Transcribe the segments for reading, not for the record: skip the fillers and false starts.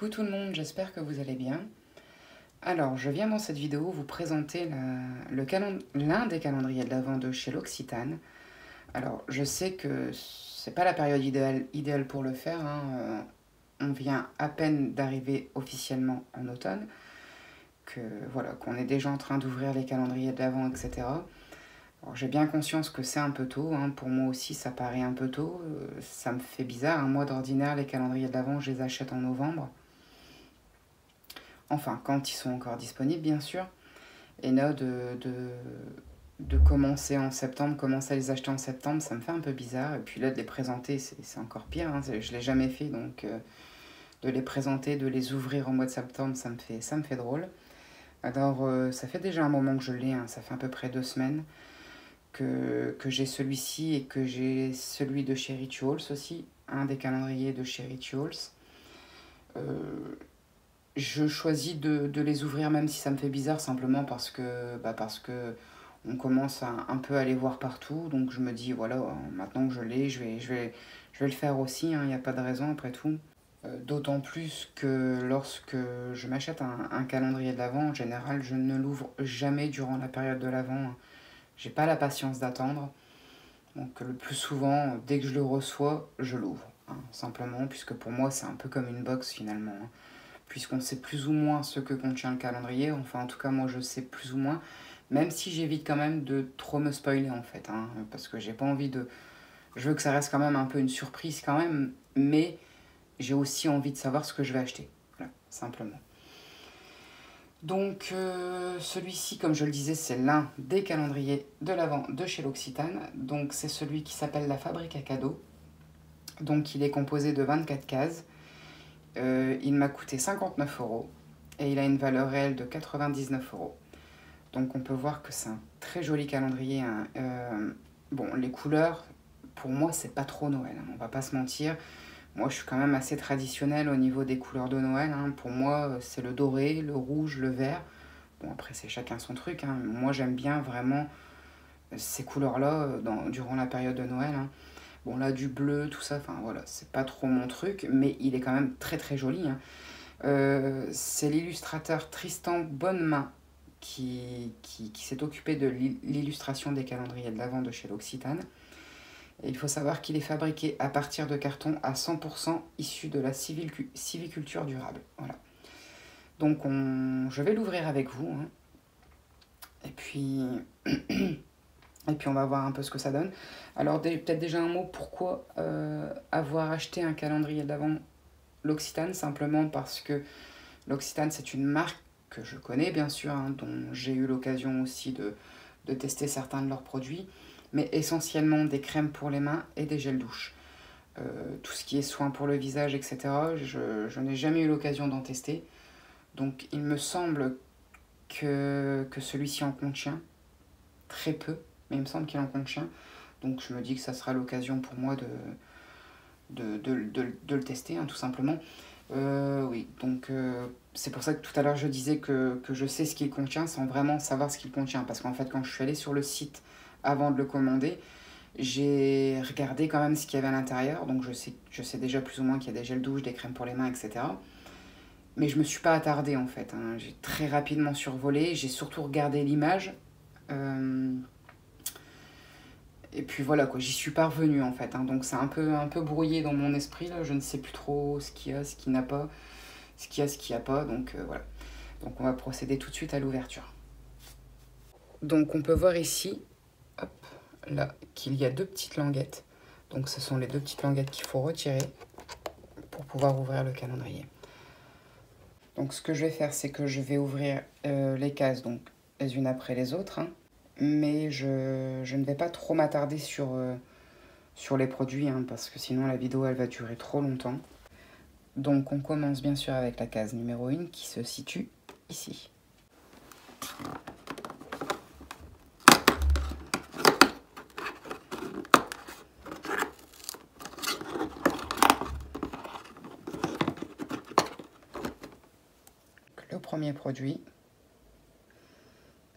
Coucou tout le monde, j'espère que vous allez bien. Alors, je viens dans cette vidéo vous présenter l'un des calendriers de l'Avent de chez L'Occitane. Alors, je sais que c'est pas la période idéale pour le faire, hein. On vient à peine d'arriver officiellement en automne, qu'on est déjà en train d'ouvrir les calendriers de l'Avent, etc. Alors, j'ai bien conscience que c'est un peu tôt, hein. Pour moi aussi ça paraît un peu tôt, ça me fait bizarre. Un mois d'ordinaire, les calendriers de l'Avent, je les achète en novembre. Enfin, quand ils sont encore disponibles, bien sûr. Et là, de commencer en septembre, commencer à les acheter en septembre, ça me fait un peu bizarre. Et puis là, de les présenter, c'est encore pire, hein. Je ne l'ai jamais fait, donc de les présenter, de les ouvrir au mois de septembre, ça me fait drôle. Alors, ça fait déjà un moment que je l'ai, hein. Ça fait à peu près 2 semaines que j'ai celui-ci et que j'ai celui de chez Rituals aussi, un des calendriers de chez Rituals. Je choisis de les ouvrir même si ça me fait bizarre, simplement parce que on commence un peu à les voir partout. Donc je me dis, voilà, maintenant que je l'ai, je vais le faire aussi, hein, il n'y a pas de raison après tout. D'autant plus que lorsque je m'achète un calendrier de l'Avent, en général, je ne l'ouvre jamais durant la période de l'Avent. J'ai pas la patience d'attendre. Donc le plus souvent, dès que je le reçois, je l'ouvre, hein, simplement, puisque pour moi, c'est un peu comme une box finalement, hein, puisqu'on sait plus ou moins ce que contient le calendrier. Enfin, en tout cas, moi, je sais plus ou moins, même si j'évite quand même de trop me spoiler, en fait, hein, parce que j'ai pas envie de... Je veux que ça reste quand même un peu une surprise quand même, mais j'ai aussi envie de savoir ce que je vais acheter, voilà, simplement. Donc, celui-ci, comme je le disais, c'est l'un des calendriers de l'Avent de chez L'Occitane. Donc, c'est celui qui s'appelle la Fabrique à cadeaux. Donc, il est composé de 24 cases. Il m'a coûté 59 € et il a une valeur réelle de 99 €. Donc on peut voir que c'est un très joli calendrier, hein. Bon, les couleurs, pour moi, c'est pas trop Noël, hein, on va pas se mentir. Moi, je suis quand même assez traditionnelle au niveau des couleurs de Noël, hein. Pour moi, c'est le doré, le rouge, le vert. Bon, après, c'est chacun son truc, hein. Moi, j'aime bien vraiment ces couleurs-là durant la période de Noël, hein. Bon, là, du bleu, tout ça, enfin voilà, c'est pas trop mon truc, mais il est quand même très très joli, hein. C'est l'illustrateur Tristan Bonnemain qui s'est occupé de l'illustration des calendriers de l'Avent de chez L'Occitane. Et il faut savoir qu'il est fabriqué à partir de carton à 100% issu de la civiculture durable. Voilà. Donc je vais l'ouvrir avec vous, hein. Et puis on va voir un peu ce que ça donne. Alors peut-être déjà un mot, pourquoi avoir acheté un calendrier de l'Avent L'Occitane? Simplement parce que L'Occitane, c'est une marque que je connais bien sûr, hein, dont j'ai eu l'occasion aussi de tester certains de leurs produits, mais essentiellement des crèmes pour les mains et des gels douche. Tout ce qui est soins pour le visage, etc., je n'ai jamais eu l'occasion d'en tester. Donc il me semble que celui-ci en contient très peu, mais il me semble qu'il en contient. Donc je me dis que ça sera l'occasion pour moi de le tester, hein, tout simplement. Oui, donc c'est pour ça que tout à l'heure je disais que je sais ce qu'il contient sans vraiment savoir ce qu'il contient. Parce qu'en fait, quand je suis allée sur le site avant de le commander, j'ai regardé quand même ce qu'il y avait à l'intérieur. Donc je sais déjà plus ou moins qu'il y a des gels douche, des crèmes pour les mains, etc. Mais je me suis pas attardée en fait, hein. J'ai très rapidement survolé, j'ai surtout regardé l'image. Et puis voilà quoi, j'y suis pas revenue en fait, hein. Donc c'est un peu brouillé dans mon esprit là, je ne sais plus trop ce qu'il y a, ce qu'il n'a pas, ce qu'il y a, ce qu'il n'y a pas, donc voilà. Donc on va procéder tout de suite à l'ouverture. Donc on peut voir ici, hop, là, qu'il y a deux petites languettes. Donc ce sont les deux petites languettes qu'il faut retirer pour pouvoir ouvrir le calendrier. Donc ce que je vais faire, c'est que je vais ouvrir les cases donc les unes après les autres, hein. Mais je ne vais pas trop m'attarder sur les produits, hein, parce que sinon la vidéo elle va durer trop longtemps. Donc on commence bien sûr avec la case numéro 1 qui se situe ici. Le premier produit,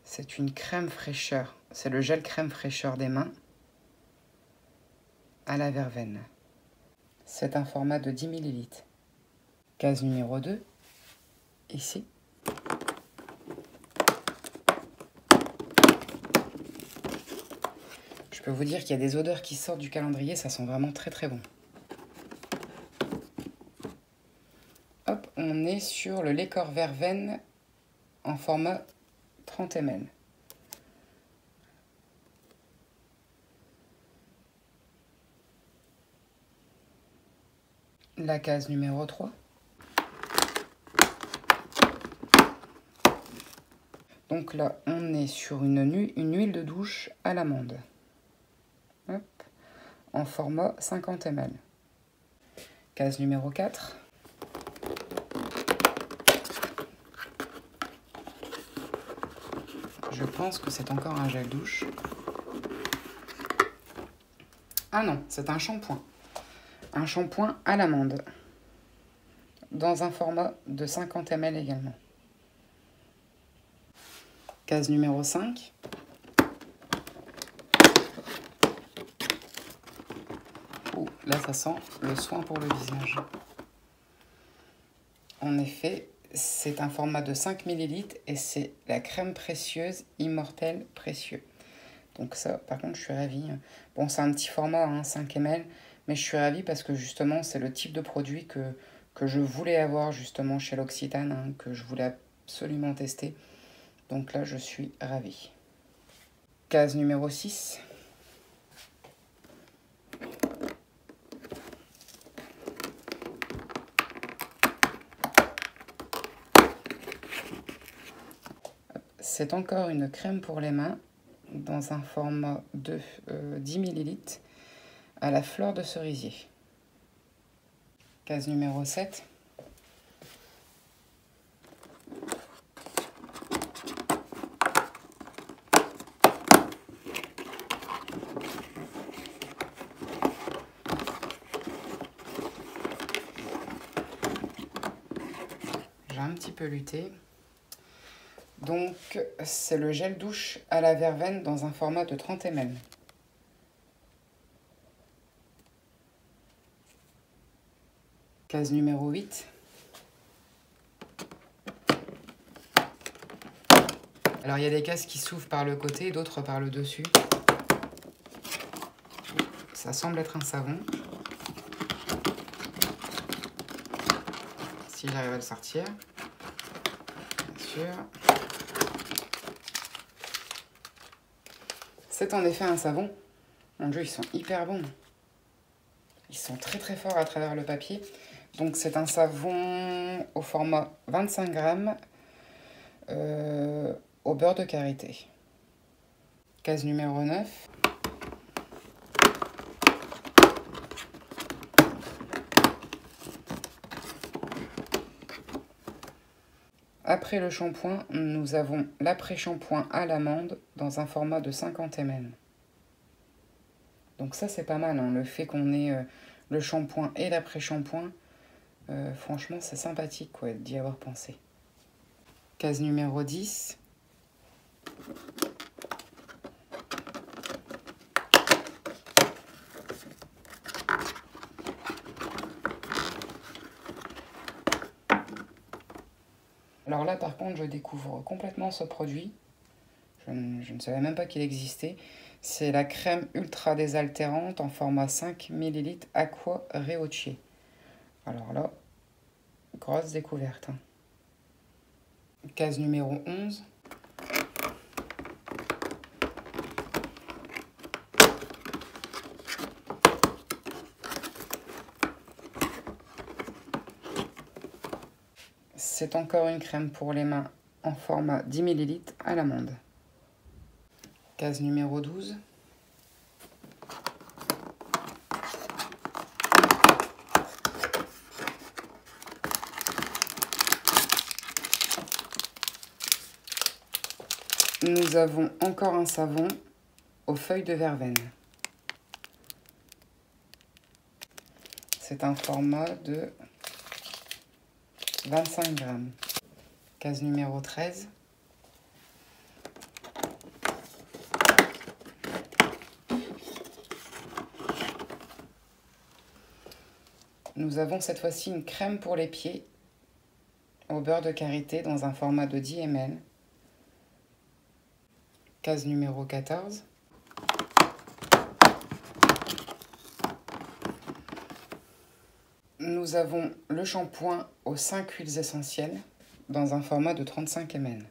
c'est une crème fraîcheur. C'est le gel crème fraîcheur des mains à la verveine. C'est un format de 10 ml. Case numéro 2, ici. Je peux vous dire qu'il y a des odeurs qui sortent du calendrier, ça sent vraiment très très bon. Hop, on est sur le Lecor Verveine en format 30 ml. La case numéro 3. Donc là, on est sur une huile de douche à l'amande. Hop, en format 50 ml. Case numéro 4. Je pense que c'est encore un gel douche. Ah non, c'est un shampoing. Un shampoing à l'amande. Dans un format de 50 ml également. Case numéro 5. Oh, là, ça sent le soin pour le visage. En effet, c'est un format de 5 ml et c'est la crème précieuse Immortelle Précieux. Donc ça, par contre, je suis ravie. Bon, c'est un petit format, hein, 5 ml, mais je suis ravie parce que justement, c'est le type de produit que je voulais avoir justement chez L'Occitane, hein, que je voulais absolument tester. Donc là, je suis ravie. Case numéro 6. C'est encore une crème pour les mains dans un format de 10 ml à la fleur de cerisier. Case numéro 7. J'ai un petit peu lutté. Donc, c'est le gel douche à la verveine dans un format de 30 ml. Case numéro 8. Alors, il y a des cases qui s'ouvrent par le côté, d'autres par le dessus. Ça semble être un savon. Si j'arrive à le sortir. Bien sûr. C'est en effet un savon. Mon Dieu, ils sont hyper bons. Ils sont très très forts à travers le papier. Donc c'est un savon au format 25 grammes au beurre de karité. Case numéro 9. Après le shampoing, nous avons l'après-shampoing à l'amande dans un format de 50 ml. Donc ça, c'est pas mal, hein, le fait qu'on ait le shampoing et l'après-shampoing. Franchement, c'est sympathique d'y avoir pensé. Case numéro 10. Alors là, par contre, je découvre complètement ce produit. Je ne savais même pas qu'il existait. C'est la crème ultra désaltérante en format 5 ml Aqua Reoche. Alors là, grosse découverte. Hein. Case numéro 11. C'est encore une crème pour les mains en format 10 ml à l'amande. Case numéro 12. Nous avons encore un savon aux feuilles de verveine. C'est un format de 25 grammes. Case numéro 13. Nous avons cette fois-ci une crème pour les pieds au beurre de karité dans un format de 10 ml. Case numéro 14. Nous avons le shampoing aux 5 huiles essentielles dans un format de 35 ml.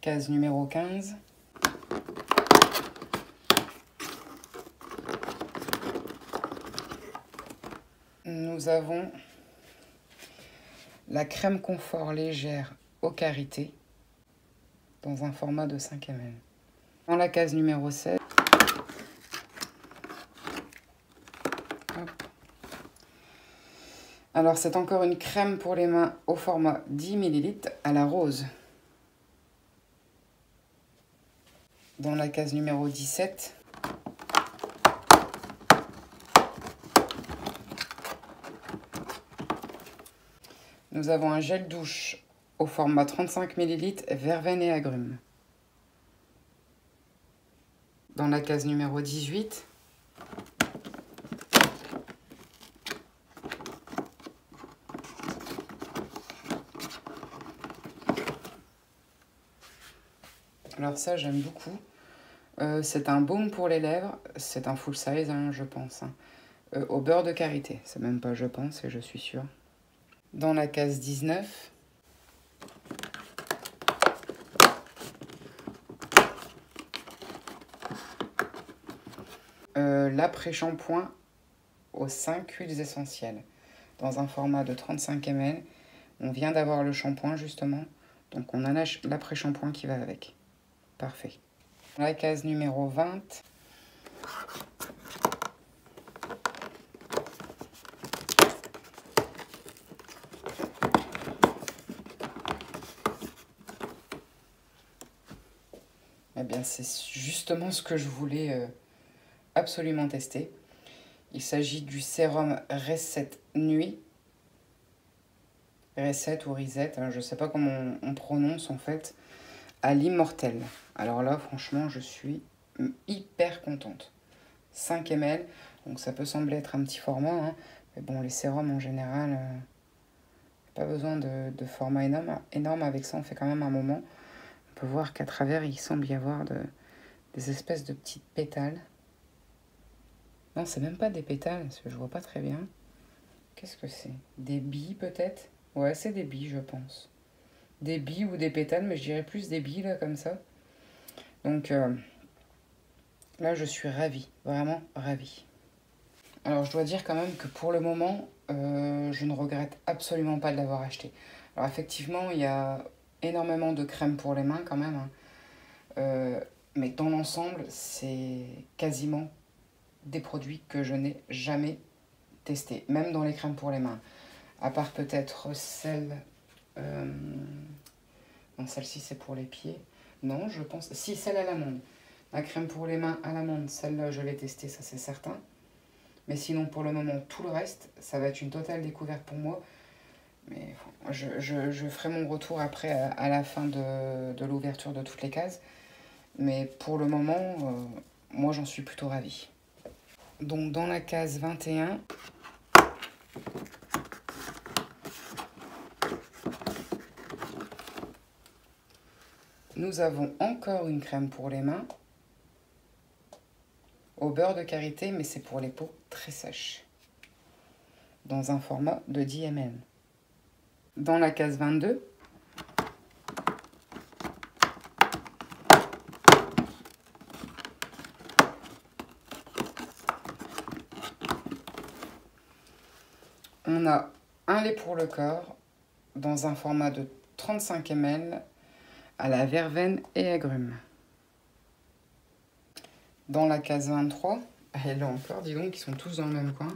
Case numéro 15. Nous avons la crème confort légère au karité dans un format de 5 ml. Dans la case numéro 7, alors c'est encore une crème pour les mains au format 10 ml à la rose. Dans la case numéro 17, nous avons un gel douche au format 35 ml verveine et agrumes. Dans la case numéro 18, alors ça j'aime beaucoup, c'est un baume pour les lèvres, c'est un full size hein, je pense, hein. Au beurre de karité, c'est même pas je pense et je suis sûre. Dans la case 19, l'après-shampoing aux 5 huiles essentielles dans un format de 35 ml. On vient d'avoir le shampoing justement, donc on a l'après-shampoing qui va avec. Parfait. La case numéro 20. Eh bien, c'est justement ce que je voulais absolument tester. Il s'agit du sérum Reset Nuit. Reset ou Reset, je ne sais pas comment on prononce en fait, à l'immortel. Alors là, franchement, je suis hyper contente. 5 ml, donc ça peut sembler être un petit format, hein, mais bon, les sérums en général, pas besoin de format énorme. Avec ça, on fait quand même un moment. On peut voir qu'à travers, il semble y avoir des espèces de petites pétales. Non, c'est même pas des pétales, parce que je vois pas très bien. Qu'est-ce que c'est? Des billes peut-être? Ouais, c'est des billes, je pense. Des billes ou des pétales, mais je dirais plus des billes, là, comme ça. Donc, là, je suis ravie, vraiment ravie. Alors, je dois dire quand même que pour le moment, je ne regrette absolument pas de l'avoir acheté. Alors, effectivement, il y a énormément de crème pour les mains quand même, hein. Mais dans l'ensemble, c'est quasiment des produits que je n'ai jamais testés, même dans les crèmes pour les mains. À part peut-être celle... non, celle-ci, c'est pour les pieds. Non, je pense... Si, celle à l'amande. La crème pour les mains à l'amande, celle-là, je l'ai testée, ça c'est certain. Mais sinon, pour le moment, tout le reste, ça va être une totale découverte pour moi. Mais je ferai mon retour après, à la fin de l'ouverture de toutes les cases. Mais pour le moment, moi, j'en suis plutôt ravie. Donc, dans la case 21... nous avons encore une crème pour les mains au beurre de karité, mais c'est pour les peaux très sèches, dans un format de 10 ml. Dans la case 22, on a un lait pour le corps dans un format de 35 ml à la verveine et agrumes. Dans la case 23, et là encore, dis donc, ils sont tous dans le même coin.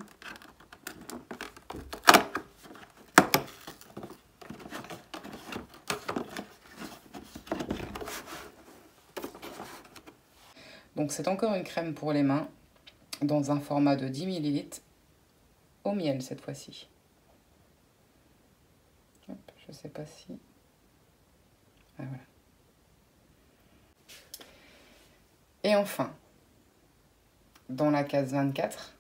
Donc c'est encore une crème pour les mains dans un format de 10 ml au miel cette fois-ci. Je sais pas si... Ah, voilà. Et enfin, dans la case 24,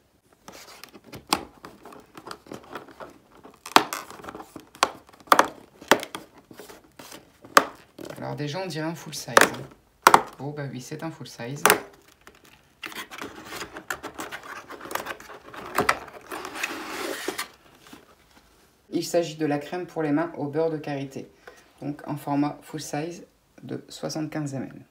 déjà, on dirait un full size. Oh bah oui, c'est un full size. Il s'agit de la crème pour les mains au beurre de karité. Donc en format full size de 75 ml.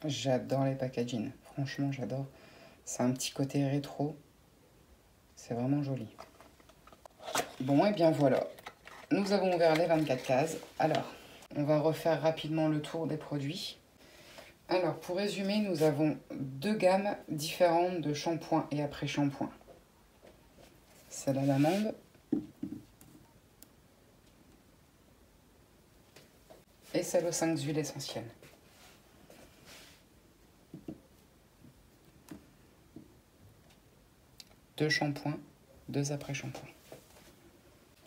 J'adore les packaging. Franchement, j'adore. C'est un petit côté rétro. C'est vraiment joli. Bon, et bien voilà. Nous avons ouvert les 24 cases. Alors, on va refaire rapidement le tour des produits. Alors, pour résumer, nous avons deux gammes différentes de shampoing et après-shampoing. Celle à l'amande et celle aux 5 huiles essentielles. Deux shampoings, deux après-shampoings.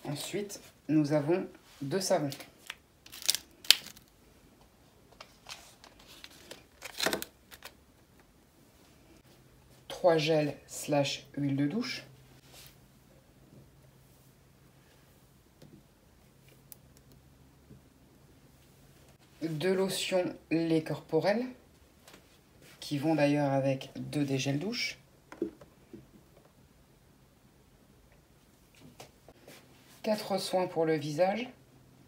Ensuite, nous avons deux savons. Trois gels / huile de douche. Deux lotions lait corporel, qui vont d'ailleurs avec deux des gels douche. Quatre soins pour le visage,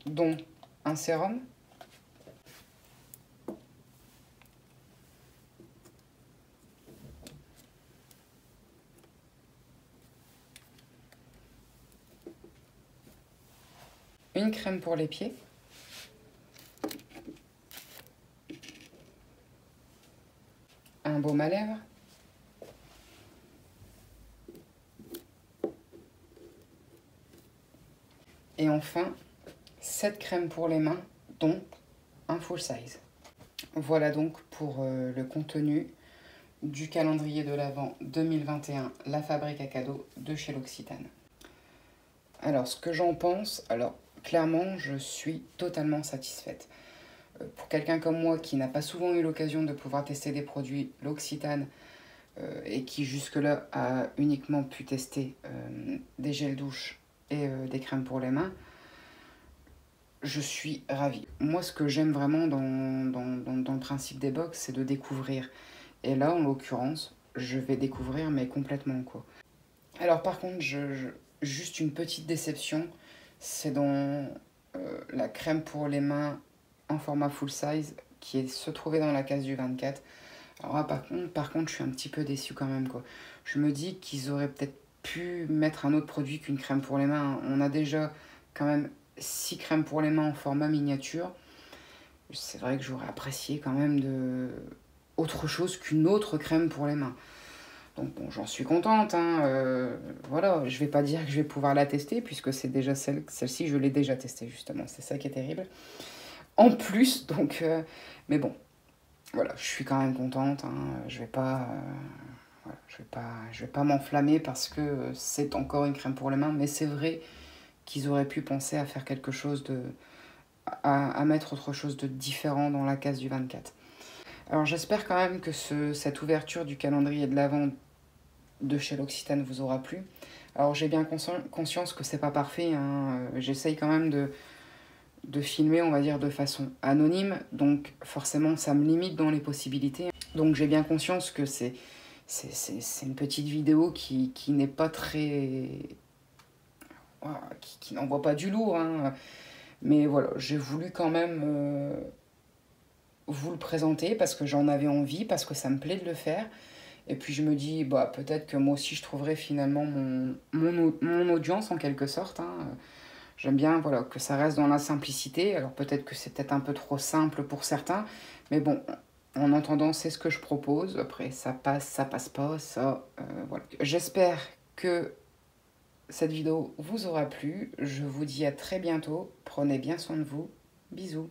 dont un sérum. Une crème pour les pieds. Un baume à lèvres. Et enfin, 7 crèmes pour les mains, dont un full size. Voilà donc pour le contenu du calendrier de l'Avent 2021, la fabrique à cadeaux de chez L'Occitane. Alors, ce que j'en pense, alors clairement, je suis totalement satisfaite. Pour quelqu'un comme moi qui n'a pas souvent eu l'occasion de pouvoir tester des produits L'Occitane et qui jusque-là a uniquement pu tester des gels douche et des crèmes pour les mains, je suis ravie. Moi, ce que j'aime vraiment dans le principe des box, c'est de découvrir. Et là, en l'occurrence, je vais découvrir, mais complètement, quoi. Alors, par contre, juste une petite déception, c'est dans la crème pour les mains en format full size qui se trouvait dans la case du 24. Alors là, par contre, je suis un petit peu déçue quand même, quoi. Je me dis qu'ils auraient peut-être pu mettre un autre produit qu'une crème pour les mains. On a déjà quand même 6 crèmes pour les mains en format miniature. C'est vrai que j'aurais apprécié quand même autre chose qu'une autre crème pour les mains. Donc bon, j'en suis contente, hein. Voilà, je vais pas dire que je vais pouvoir la tester, puisque c'est déjà celle-ci, je l'ai déjà testée, justement. C'est ça qui est terrible. En plus, donc... mais bon, voilà, je suis quand même contente, hein. Je vais pas... voilà, je vais pas m'enflammer parce que c'est encore une crème pour les mains, mais c'est vrai qu'ils auraient pu penser à faire quelque chose à mettre autre chose de différent dans la case du 24. Alors j'espère quand même que cette ouverture du calendrier de l'Avent de chez L'Occitane vous aura plu. Alors j'ai bien conscience que c'est pas parfait, hein. J'essaye quand même de filmer, on va dire, de façon anonyme, donc forcément ça me limite dans les possibilités. Donc j'ai bien conscience que c'est une petite vidéo qui n'est pas très... qui n'envoie pas du lourd, hein. Mais voilà, j'ai voulu quand même vous le présenter parce que j'en avais envie, parce que ça me plaît de le faire. Et puis je me dis, bah, peut-être que moi aussi je trouverai finalement mon audience en quelque sorte, hein. J'aime bien, voilà, que ça reste dans la simplicité. Alors peut-être que c'est peut-être un peu trop simple pour certains, mais bon, en entendant, c'est ce que je propose. Après, ça passe pas, ça, voilà. J'espère que cette vidéo vous aura plu. Je vous dis à très bientôt. Prenez bien soin de vous. Bisous.